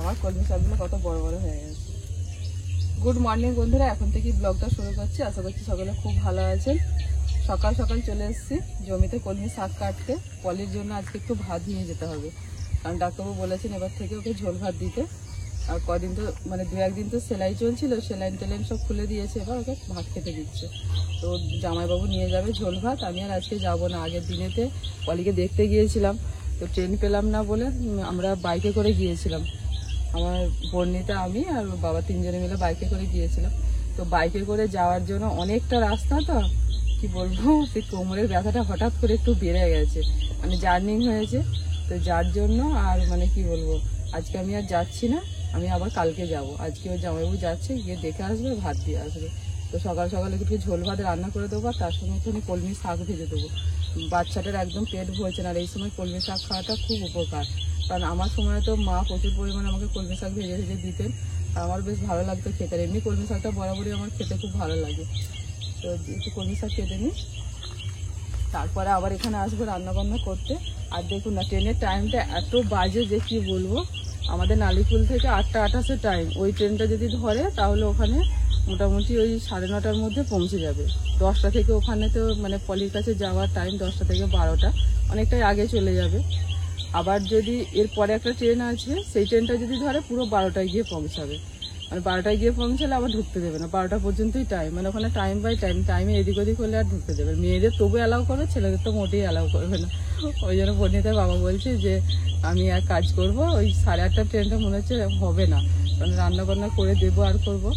আমার কলমি শাকগুলো কত বড় বড় হয়ে গেছে। গুড মর্নিং বন্ধুরা, এখন থেকে ব্লগটা শুরু করছি। আশা করছি সকলে খুব ভালো আছেন। সকাল সকাল চলে এসেছি জমিতে কলমি শাক কাটতে। পলির জন্য আজকে একটু ভাত নিয়ে যেতে হবে, কারণ ডাক্তারবাবু বলেছেন এবার থেকে ওকে ঝোল ভাত দিতে। আর কদিন তো মানে 2-1 দিন তো সেলাই চলছিল, সেলাইন টেলাইন সব খুলে দিয়েছে, এবার ওকে ভাত খেতে দিচ্ছে। তো জামাইবাবু নিয়ে যাবে ঝোল ভাত। আমি আর আজকে যাবো না। আগের দিনেতে পলিকে দেখতে গিয়েছিলাম, তো ট্রেন পেলাম না বলে আমরা বাইকে করে গিয়েছিলাম। আমার বোনিটা, আমি আর বাবা 3 জনে মিলে বাইকে করে গিয়েছিলাম। তো বাইকে করে যাওয়ার জন্য অনেকটা রাস্তা, তো কি বলবো, সেই কোমরের ব্যথাটা হঠাৎ করে একটু বেড়ে গেছে, মানে জার্নিং হয়েছে। তো যার জন্য আর মানে কি বলবো, আজকে আমি আর যাচ্ছি না, আমি আবার কালকে যাব। আজকে ওর জামাইবাবু যাচ্ছে, গিয়ে দেখে আসবে, ভাত দিয়ে আসবে। তো সকাল সকাল একটু ঝোল ভাত রান্না করে দেবো, আর তার সঙ্গে একটু কলমি শাক ভেজে দেবো। বাচ্চাটার একদম পেট ভরছে না, আর এই সময় কলমি শাক খাওয়াটা খুব উপকার। কারণ আমার সময় তো মা প্রচুর পরিমাণে আমাকে কলমি শাক ভেজে ভেজে দিতেন, আর আমার বেশ ভালো লাগতো খেতে। এমনি কলমি শাকটা বরাবরই আমার খেতে খুব ভালো লাগে। তো একটু কলমি শাক খেতে নিই, তারপরে আবার এখানে আসবো রান্নাবান্না করতে। আর দেখুন না, ট্রেনের টাইমটা এত বাজে যে কি বলবো। আমাদের নালিকুল থেকে 8:28-এর টাইম, ওই ট্রেনটা যদি ধরে তাহলে ওখানে মোটামুটি ওই 9:30টার মধ্যে পৌঁছে যাবে। 10টা থেকে ওখানে তো মানে পলির কাছে যাওয়ার টাইম 10টা থেকে 12টা, অনেকটাই আগে চলে যাবে। আবার যদি এরপরে একটা ট্রেন আছে, সেই ট্রেনটা যদি ধরে পুরো 12টায় গিয়ে পৌঁছাবে। মানে 12টায় গিয়ে পৌঁছালে আবার ঢুকতে দেবে না, 12টা পর্যন্তই টাইম। মানে ওখানে টাইম বাই টাইম, টাইমে এদিক ওদিক হলে আর ঢুকতে দেবে। মেয়েদের তবু অ্যালাউ করবে, ছেলেদের তো মোটেই অ্যালাউ করবে না। ওই জন্য বর্ণিতার বাবা বলছে যে আমি এক কাজ করব, ওই 8:30টার ট্রেনটা মনে হচ্ছে হবে না, কারণ রান্না বান্না করে দেবো আর করবো।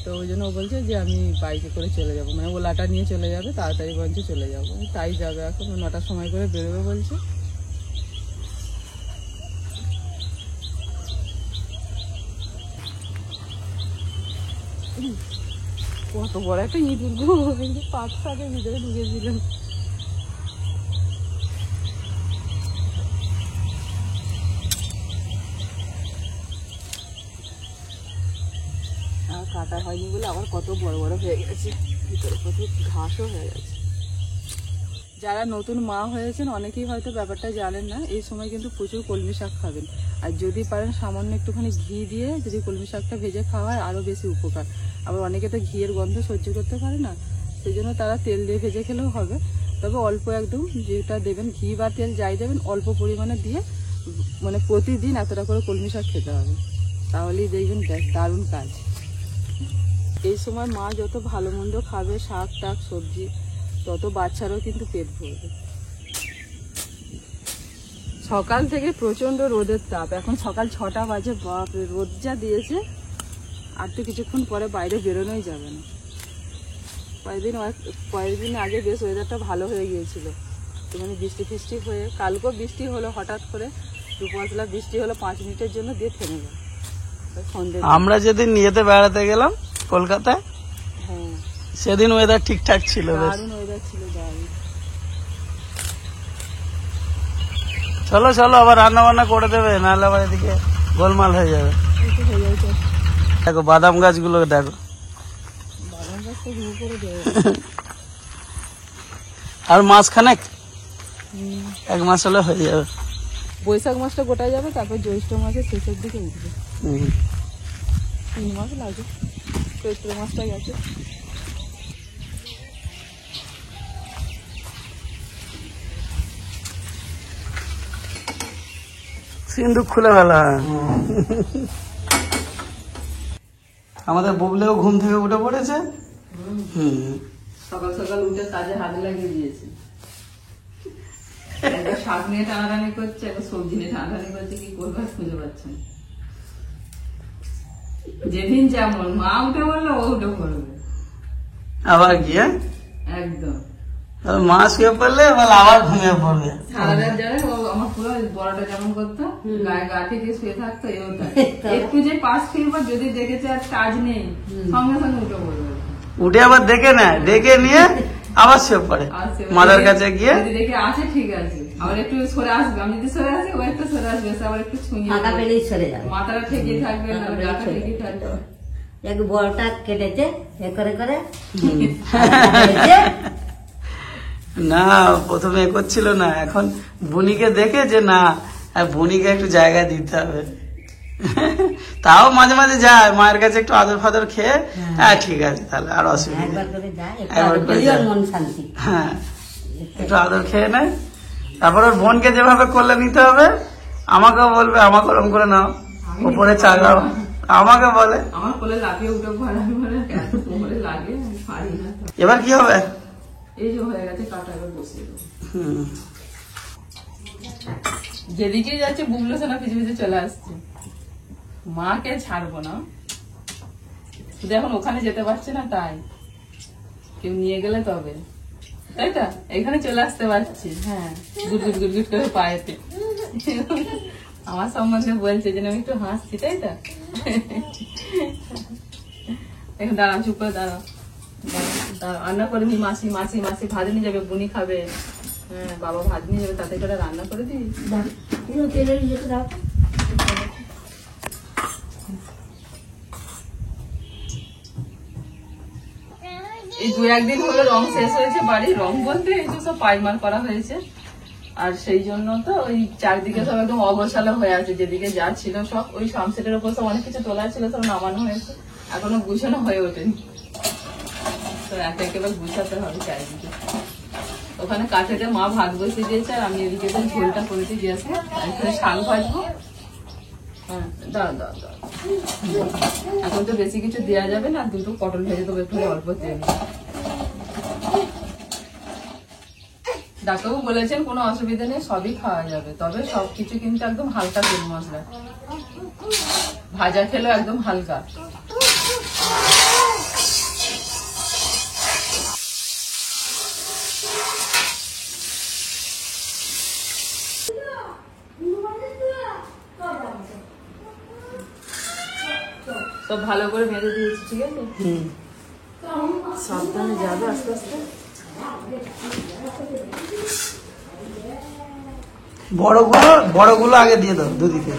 তো ওই জন্য ও বলছে যে আমি বাইকে করে চলে যাবো, মানে ওলাটা নিয়ে চলে যাবে, তাড়াতাড়ি বঞ্চে চলে যাবো। তাই যাবে, এখন 9টার সময় করে বেরোবে বলছে। কত বড় একটা ইঁদুর গো, কিন্তু পাট শাকের ভিতরে ঢুকেছিলেন। আর কাটা হয়নি বলে আবার কত বড় বড় হয়ে গেছে, ভিতরে কত ঘাসও হয়ে গেছে। যারা নতুন মা হয়েছেন অনেকেই হয়তো ব্যাপারটা জানেন না, এই সময় কিন্তু প্রচুর কলমি শাক খাবেন। আর যদি পারেন সামান্য একটুখানি ঘি দিয়ে যদি কলমি শাকটা ভেজে খাওয়া হয় আরও বেশি উপকার। আবার অনেকে তো ঘিয়ের গন্ধ সহ্য করতে পারে না, সেই জন্য তারা তেল দিয়ে ভেজে খেলেও হবে। তবে অল্প একদম যেটা দেবেন, ঘি বা তেল যাই দেবেন, অল্প পরিমাণে দিয়ে মানে প্রতিদিন এতটা করে কলমি শাক খেতে হবে, তাহলেই দেখবেন দারুণ কাজ। এই সময় মা যত ভালো মন্দ খাবে, শাক টাক সবজি, তত বাচ্চারাও কিন্তু পেট ভরবে। সকাল থেকে প্রচন্ড রোদের তাপ, এখন সকাল 6টা বাজে। বাপরে, রোদ যা দিয়েছে, আর তো কিছুক্ষণ পরে বাইরে বেরোনোই যাবে না। কয়েকদিন আগে বেশ ওয়েদারটা ভালো হয়ে গিয়েছিল, তো মানে বৃষ্টি ফিষ্টি হয়ে, কালকেও বৃষ্টি হলো হঠাৎ করে, 2 পশলা বৃষ্টি হলো 5 মিনিটের জন্য, দিয়ে থেমে গেল। আমরা যেদিন নিয়েতে বেড়াতে গেলাম কলকাতায়, হ্যাঁ সেদিন ওয়েদার ঠিকঠাক ছিল, দারুণ ওয়েদার ছিল, দারুণ। চলো চলো, আবার রান্না বান্না করে দেবে, নাহলে আবার এদিকে গোলমাল হয়ে যাবে। দেখো বাদাম গাছগুলো দেখো, বাদাম গাছ তো ঘুরে করে দেবে। আর মাসখানেক, 1 মাস হলে হয়ে যাবে। বৈশাখ মাসটা গোটা যাবে, তারপর জ্যৈষ্ঠ মাসের শেষের দিকে উঠবে। 3 মাস লাগে, চৈত্র মাসটা গেছে। সিন্দুক খুলে ফেলা। আমাদের বুবলেও ঘুম থেকে উঠে পড়েছে। সকাল সকাল উঠে কাজে হাত লাগিয়ে দিয়েছে। একবার শাক নিয়ে টানাটানি করছে, একবার সবজি নিয়ে টানাটানি করছে, কি করবে খুঁজে পাচ্ছে না। যেদিন যেমন, মা উঠে বললো ও উঠে পড়বে আবার গিয়ে একদম। মা শুয়ে পড়লে আবার ঘুমিয়ে পড়বে। সারাদিন জানে ও আমার পুরো বড়টা যেমন করতো, গায়ে গা থেকে শুয়ে থাকতো, এও তাই। একটু যে পাশ ফিরবো, যদি দেখেছে আর কাজ নেই, সঙ্গে সঙ্গে উঠে পড়বে। উঠে আবার দেখে নেয়, দেখে নিয়ে আবার শুয়ে পড়ে মাদার কাছে গিয়ে। যদি দেখে আছে ঠিক আছে, আবার একটু সরে আসবে, আমি যদি সরে আসি ও একটু সরে আসবে, আবার একটু ছুঁয়ে মাথাটা ঠেকিয়ে থাকবে, গাটা ঠেকিয়ে থাকবে। এক বড়টা কেটেছে এ করে করে। না, প্রথমে এ করছিল না, এখন বুনিকে দেখে যে না, বুনিকে একটু জায়গা দিতে হবে। তাও মাঝে মাঝে যায় মায়ের কাছে একটু আদর ফাদর খেয়ে। হ্যাঁ ঠিক আছে তাহলে আর অসুবিধা নেই। একবার করে যায়, একটু একবার আদর করে করলেই ওর যায়। মন শান্তি। হ্যাঁ একটু আদর খেয়ে নেয়, তারপর ওর বোনকে যেভাবে করলে নিতে হবে আমাকেও বলবে আমাকে ওরম করে নাও, উপরে চাগাও আমাকে বলে। আমার কোলে লাফিয়ে উঠে ভরা ভরে এত কোমরে লাগে আমি পারি না তো। এবার কি হবে? এই যে হয়ে গেছে, কাটা এবার বসিয়ে দেবো। হুম, যেদিকেই যাচ্ছে বুবলু সোনা পিছু পিছু চলে আসছে। মাকে ছাড়বো না, শুধু এখন ওখানে যেতে পারছে না তাই, কেউ নিয়ে গেলে তবে, তাই তো এখানে চলে আসতে পারছি। হ্যাঁ গুট গুট গুট গুট করে পায়েতে আমার সম্বন্ধে বলছে যেন আমি একটু হাসছি, তাই তো। এখন দাঁড়াও, চুপ করে দাঁড়াও, রান্না করে নি মাসি, মাসি মাসি ভাত নিয়ে যাবে, বুনি খাবে। হ্যাঁ বাবা ভাত নিয়ে যাবে, তাতে করে রান্না করে দিই। তেলের ইয়েতে দাও। এই দু একদিন হলো রং শেষ হয়েছে, বাড়ি রং বলতে এই যে সব পাইমার করা হয়েছে, আর সেই জন্য তো ওই চারদিকে সব একদম অগোছালো হয়ে আছে। যেদিকে যা ছিল সব ওই সামসেটের উপর সব অনেক কিছু তোলা ছিল, সব নামানো হয়েছে, এখনো গুছানো হয়ে ওঠেনি। তো একেবারে গুছাতে হবে চারিদিকে। ওখানে কাঠেতে মা ভাত বসিয়ে দিয়েছে, আর আমি এদিকে তো ঝোলটা করেছি গ্যাসে, আর এখানে শাক ভাজবো। হ্যাঁ দাও দাও দাও। এখন তো বেশি কিছু দেওয়া যাবে না, দুটো পটল ভেজে দেবো একটু অল্প তেল। ডাক্তারবাবু বলেছেন কোনো অসুবিধা নেই, সবই খাওয়া যাবে, তবে সবকিছু কিন্তু একদম হালকা তেল মশলা, ভাজা খেলেও একদম হালকা। সব ভালো করে ভেজে দিয়েছি, ঠিক আছে। সাবধানে যাবে আস্তে আস্তে। বড়গুলো আগে দিয়ে দাও দুদিকে,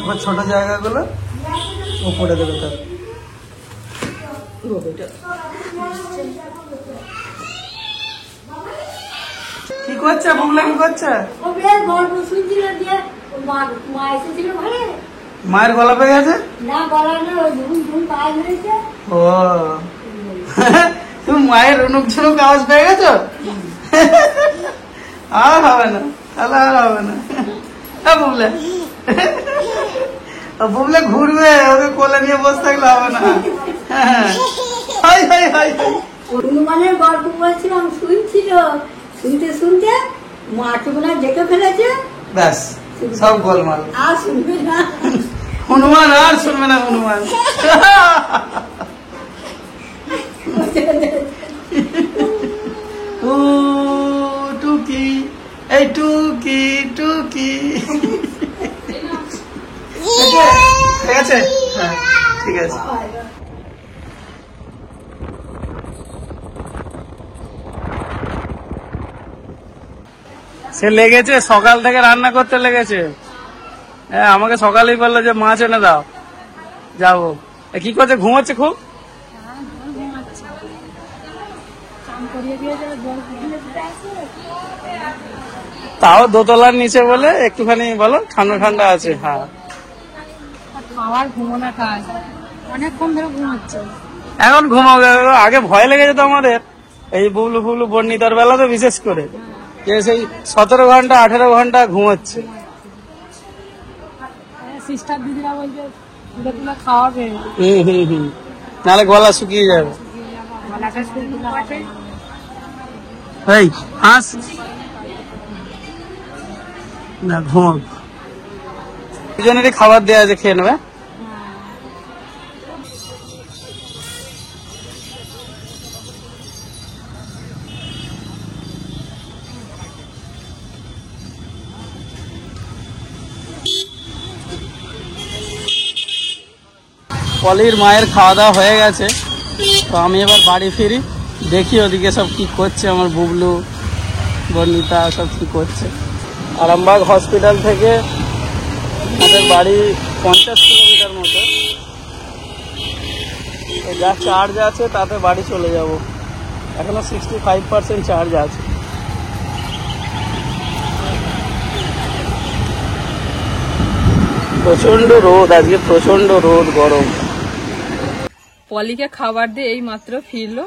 আবার ছোট জায়গাগুলো উপরে দেবে। তার কি করছে বুবলা, কি করছে? গল্প শুনছিল দিয়ে মা এসেছিল ঘরে, মায়ের গলা পেয়ে গেছে না বলা না, ওই ধুম ধুম পায়ে ধরেছে। ও তুমি মায়ের রুনুক ঝুনুক আওয়াজ পেয়ে গেছো? আর হবে না, তাহলে আর হবে না। বুবলে বুবলে ঘুরবে, ওকে কোলে নিয়ে বসে থাকলে হবে না। হনুমানের গল্প বলছিলাম, শুনছিল, শুনতে শুনতে মাটুগুলা ডেকে ফেলেছে, ব্যাস সব গোলমাল। আর শুনবে না হনুমান, আর শুনবে না হনুমান। টুকি, এই টুকি টুকি। ঠিক আছে, হ্যাঁ ঠিক আছে। সে লেগেছে সকাল থেকে রান্না করতে লেগেছে। হ্যাঁ আমাকে সকালেই বললো যে মাছ এনে দাও, যাবো। কি করছে, ঘুমাচ্ছে খুব? তাও দোতলার নিচে বলে একটুখানি বলো ঠান্ডা ঠান্ডা আছে। হ্যাঁ খাওয়ার ঘুমোনা কাজ, অনেকক্ষণ ধরে ঘুমাচ্ছে। এখন ঘুমাবে, আগে ভয় লেগে যেত আমাদের এই বুবলু ফুবলু বর্ণিতার বেলা তো বিশেষ করে, যে সেই 17 ঘন্টা 18 ঘন্টা ঘুমাচ্ছে। সিস্টার দিদিরা বলছে তুলে তুলে খাওয়াবে, নাহলে গলা শুকিয়ে যাবে। গলাটা শুকিয়ে যাবে। এই হাস না, ঘুমাক, দুজনেরই খাবার দেওয়া আছে, খেয়ে নেবে। পলির মায়ের খাওয়া দাওয়া হয়ে গেছে, তো আমি এবার বাড়ি ফিরি, দেখি ওদিকে সব কি করছে, আমার বুবলু বর্ণিতা সব কি করছে। আরামবাগ হসপিটাল থেকে আমাদের বাড়ি 50 কিলোমিটার মতো, যা চার্জ আছে তাতে বাড়ি চলে যাব। এখনো 65% চার্জ আছে। প্রচন্ড রোদ আজকে, প্রচন্ড রোদ, গরম। পলিকে খাবার দিয়ে এই মাত্র ফিরলো,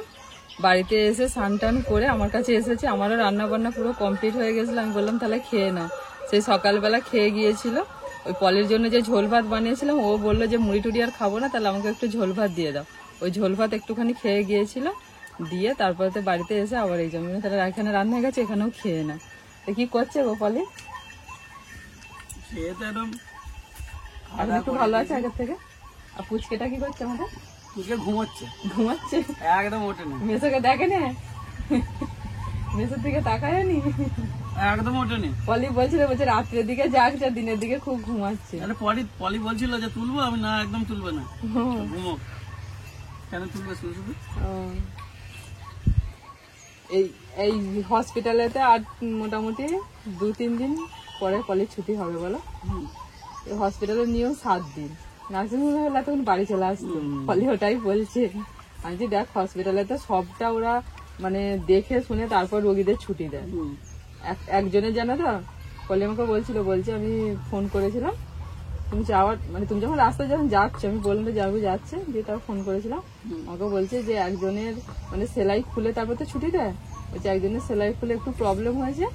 বাড়িতে এসে স্নান টান করে আমার কাছে এসেছে। আমারও রান্না বান্না পুরো কমপ্লিট হয়ে গেছিল। আমি বললাম তাহলে খেয়ে নাও। সেই সকালবেলা খেয়ে গিয়েছিল। ওই পলির জন্য যে ঝোল ভাত বানিয়েছিলাম, ও বললো যে মুড়ি টুড়ি আর খাবো না, তাহলে আমাকে একটু ঝোল ভাত দিয়ে দাও। ওই ঝোল ভাত একটুখানি খেয়ে গিয়েছিল, দিয়ে তারপরে তো বাড়িতে এসে আবার এই জন্য তাহলে এখানে রান্না হয়ে গেছে, এখানেও খেয়ে না। তো কি করছে গো পলি? খেয়ে তো একদম এখন একটু ভালো আছে আগের থেকে। আর পুচকেটা কি করছে আমাদের? ঘুমোচ্ছে, ঘুমাচ্ছে, একদম ওঠে না, মেসোকে দেখে না, মেসোর দিকে তাকায়নি, একদম ওঠে না। পলি বলছিল বলছে রাত্রের দিকে জাগছে, দিনের দিকে খুব ঘুমাচ্ছে। আরে পলি বলছিল যে তুলবো, আমি না একদম তুলবে না, ঘুমো। কেন তুলবে শুধু শুধু? এই এই হসপিটালেতে আর মোটামুটি 2-3 দিন পরে পলি ছুটি হবে বলো। এই হসপিটালের নিয়েও 7 দিন, নার্সিং হোমে হলে তখন বাড়ি চলে আসতো। পলি ওটাই বলছে, আমি যে দেখ হসপিটালে তো সবটা ওরা মানে দেখে শুনে তারপর রোগীদের ছুটি দেয়। একজনের জানো তো, পলি আমাকে বলছে আমি ফোন করেছিলাম, তুমি যাওয়ার মানে তুমি যখন রাস্তায় যখন যাচ্ছ, আমি বললাম যে যাবো, যাচ্ছে, দিয়ে তাও ফোন করেছিলাম। আমাকে বলছে যে একজনের মানে সেলাই খুলে তারপর তো ছুটি দেয়, বলছে একজনের সেলাই খুলে একটু প্রবলেম হয়েছে,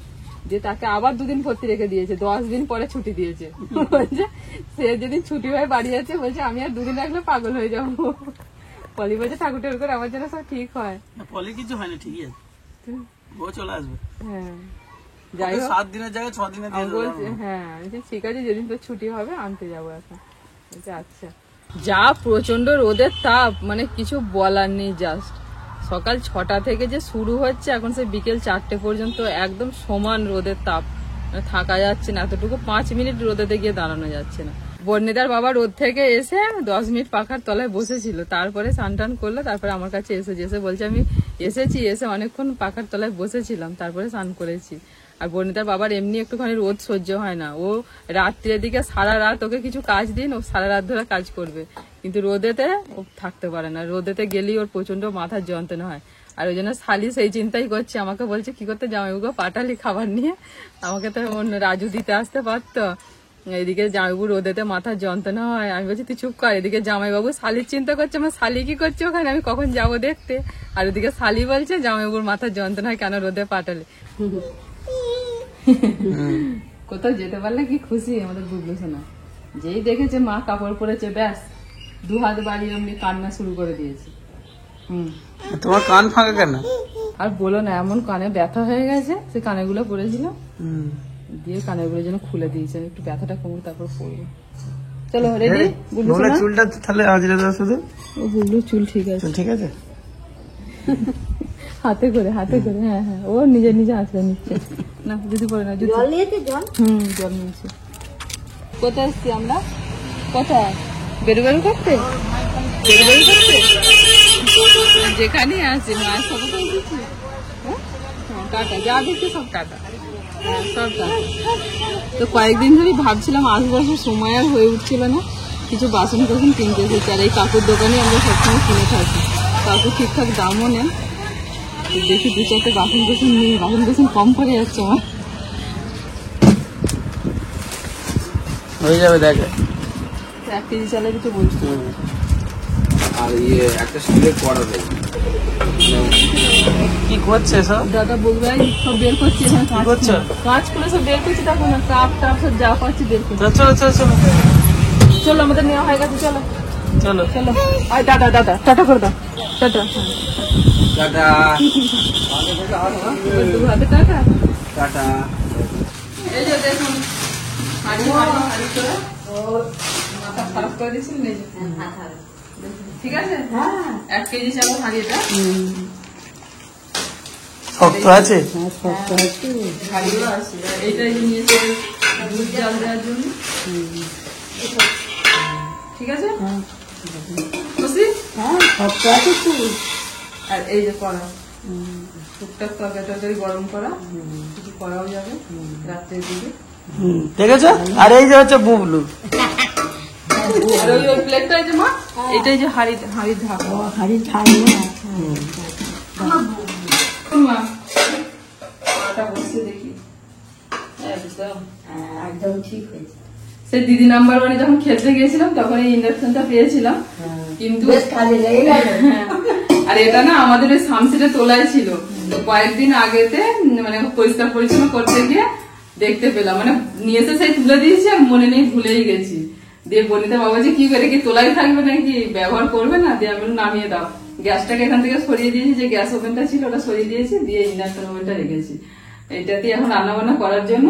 দিয়ে তাকে আবার 2 দিন ভর্তি রেখে দিয়েছে, 10 দিন পরে ছুটি দিয়েছে। বলছে সে যেদিন ছুটি হয়ে বাড়ি যাচ্ছে, বলছে আমি আর 2 দিন রাখলে পাগল হয়ে যাবো। পলি বলছে ঠাকুর ঠাকুর করে আমার জন্য সব ঠিক হয়। পলি কিছু হয় না, ঠিকই আছে, ও চলে আসবে। হ্যাঁ যাই হোক, 7 দিনের জায়গায় 6 দিনের দিয়ে বলছে হ্যাঁ ঠিক আছে, যেদিন তোর ছুটি হবে আনতে যাবো এখন। বলছে আচ্ছা। যা প্রচন্ড রোদের তাপ, মানে কিছু বলার নেই। জাস্ট সকাল 6টা থেকে যে শুরু হচ্ছে, এখন সে বিকেল 4টে পর্যন্ত একদম সমান রোদের তাপ, মানে থাকা যাচ্ছে না। এতটুকু 5 মিনিট রোদেতে গিয়ে দাঁড়ানো যাচ্ছে না। বর্ণিদার বাবা রোদ থেকে এসে 10 মিনিট পাখার তলায় বসেছিল, তারপরে স্নান টান করলো, তারপরে আমার কাছে এসে বলছে আমি এসে অনেকক্ষণ পাখার তলায় বসেছিলাম, তারপরে স্নান করেছি। আর বর্ণিতার বাবার এমনি একটুখানি রোদ সহ্য হয় না, ও রাত্রের দিকে সারা রাত, ওকে কিছু কাজ দিন ও সারা রাত ধরে কাজ করবে, কিন্তু রোদেতে ও থাকতে পারে না। রোদেতে গেলেই ওর প্রচন্ড মাথার যন্ত্রণা হয়। আর ওই জন্য শালি সেই চিন্তাই করছে, আমাকে বলছে কি করতে জামাইবাবুকে পাঠালি খাবার নিয়ে, আমাকে তো রাজু দিতে আসতে পারতো। এদিকে জামাইবাবু রোদেতে মাথার যন্ত্রণা হয়। আমি বলছি তুই চুপ কর। এদিকে জামাইবাবু শালির চিন্তা করছে, আমার শালি কি করছে ওখানে, আমি কখন যাবো দেখতে। আর ওদিকে শালি বলছে জামাইবাবুর মাথার যন্ত্রণা হয়, কেন রোদে পাঠালে। কোথাও যেতে পারলে কি খুশি আমাদের বুবলু সোনা। যেই দেখেছে মা কাপড় পরেছে, ব্যাস 2 হাত বাড়িয়ে এমনি কান্না শুরু করে দিয়েছে। তোমার কান ফাঁকা কেন? আর বলো না, এমন কানে ব্যথা হয়ে গেছে, সে কানেগুলো পরেছিল, দিয়ে কানেগুলো যেন খুলে দিয়েছে। একটু ব্যথাটা কমুক তারপর পরবো। চলো রেডি। বুবলু সোনা চুলটা তাহলে আজরে দাও শুধু। ও বুবলু চুল ঠিক আছে, ঠিক আছে, হাতে করে হ্যাঁ হ্যাঁ, ও নিজে আঁচড়ে নিচ্ছে না, যদি পরে না। জল নিয়েছে জল? জল নিয়েছে। কোথায় এসছি আমরা? কোথায় বেরু করতে? যেখানে আছে মায়ের সাথে তো এসেছি। টাটা, যা দেখছি সব টাটা, সব টাটা। তো কয়েকদিন ধরেই ভাবছিলাম আসবো, সময় আর হয়ে উঠছিল না। কিছু বাসন টাসন কিনতে এসেছি, আর এই কাকুর দোকানে আমরা সবসময় কিনে থাকি। কাকু ঠিকঠাক দামও নেন। দেখি 2-4টে বাসন টাসন নিয়ে, বাসন টাসন কম পড়ে যাচ্ছে আমার। হয়ে যাবে, দেখে 1 কেজি চালের কিছু বলছি। আর একটা স্টিলের কড়া দেয়। কি করছে সব? দাদা বলবে সব বের করছি, এখানে কাজ করে সব বের করছি, দেখো না কাপ টাপ সব যা পাচ্ছি বের করছি। চলো আমাদের নেওয়া হয়ে গেছে, চলো চলো। আয় টাটা করে দাও, টাটা। টাটা দু হাতে টাটা। টাটা। এই যে দেখুন হাড়ি করে মাথা খারাপ করে দিয়েছিল, ঠিক আছে। 1 কেজি চাল হাড়ি, এটা শক্ত আছে, হাড়িও আছে। এইটাই নিয়েছে দুধ জাল দেওয়ার জন্য, ঠিক আছে। খুশি? আর এই যে কড়া, টুকটাক তরকারি গরম করা, কিছু করাও যাবে রাত্রের দিকে, ঠিক আছে। আর এই যে হচ্ছে বুবলু, আর ওই প্লেটটা এই যে মা, এটাই যে হাড়ির ঢাকা, মা কড়াটা বসে দেখি একদম একদম ঠিক হয়েছে। সেই দিদি নাম্বার ওয়ানে যখন খেলতে গিয়েছিলাম তখন এই ইন্ডাকশনটা পেয়েছিলাম, কিন্তু বেশ কাজে লেগে গেল। আর এটা না আমাদের ওই সামসিটে তোলায় ছিল, তো কয়েকদিন আগেতে মানে পরিষ্কার পরিচ্ছন্ন করতে গিয়ে দেখতে পেলাম, মানে নিয়ে এসে সেই তুলে দিয়েছি আর মনে নেই ভুলেই গেছি। দিয়ে বলিতে বাবা যে কি করে কি তোলাই থাকবে নাকি ব্যবহার করবে না, দিয়ে আমি নামিয়ে দাও। গ্যাসটাকে এখান থেকে সরিয়ে দিয়েছি, যে গ্যাস ওভেনটা ছিল ওটা সরিয়ে দিয়েছি, দিয়ে ইন্ডাকশন ওভেনটা রেখেছি। এইটাতে এখন রান্না বান্না করার জন্য,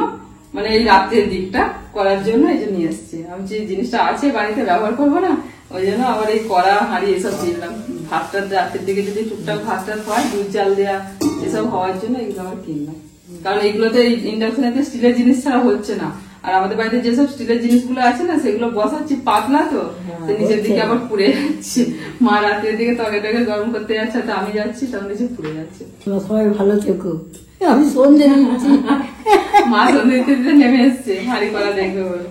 মানে এই রাতের দিকটা করার জন্য এই যে নিয়ে এসছি। আমি যে জিনিসটা আছে বাড়িতে ব্যবহার করবো না, ওই জন্য আবার এই কড়া হাঁড়ি এসব কিনলাম। ভাতটা রাতের দিকে যদি টুকটাক ভাতটা হয়, দুধ চাল দেওয়া এসব হওয়ার জন্য এগুলো আবার কিনলাম। কারণ এগুলোতে ইন্ডাকশনেতে স্টিলের জিনিস ছাড়া হচ্ছে না। আর আমাদের বাড়িতে যেসব স্টিলের জিনিসগুলো আছে না, সেগুলো বসাচ্ছি পাতলা, তো নিচের দিকে আবার পুড়ে যাচ্ছে। মা রাতের দিকে তরকারিটাকে গরম করতে যাচ্ছে, তো আমি যাচ্ছি, তখন নিচে পুড়ে যাচ্ছে। তোমরা সবাই ভালো থেকো, আমি সন্ধে দিচ্ছি। মা সন্ধ্যে দিতে নেমে এসছে হাঁড়ি করা দেখবে বলে।